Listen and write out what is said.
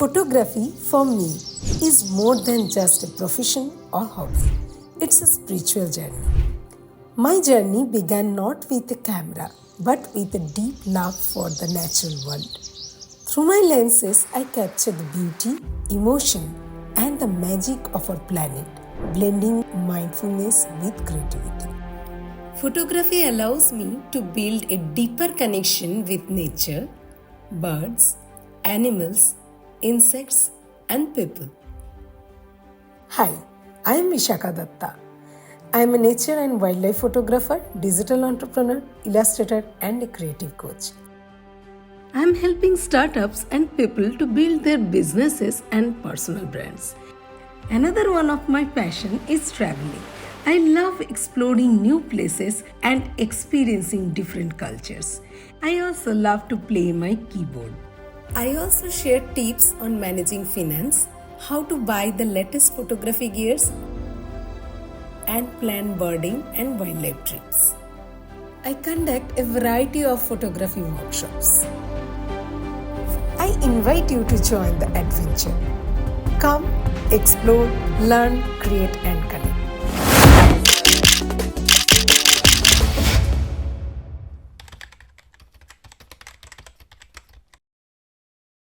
Photography for me is more than just a profession or hobby. It's a spiritual journey. My journey began not with a camera but with a deep love for the natural world. Through my lenses, I capture the beauty, emotion, and the magic of our planet, blending mindfulness with creativity. Photography allows me to build a deeper connection with nature, birds, animals, insects, and people. Hi, I am BisakhaDatta. I am a nature and wildlife photographer, digital entrepreneur, illustrator, and a creative coach. I am helping startups and people to build their businesses and personal brands. Another one of my passion is traveling. I love exploring new places and experiencing different cultures. I also love to play my keyboard. I also share tips on managing finance, how to buy the latest photography gears, and plan birding and wildlife trips. I conduct a variety of photography workshops. I invite you to join the adventure. Come, explore, learn, create, and connect.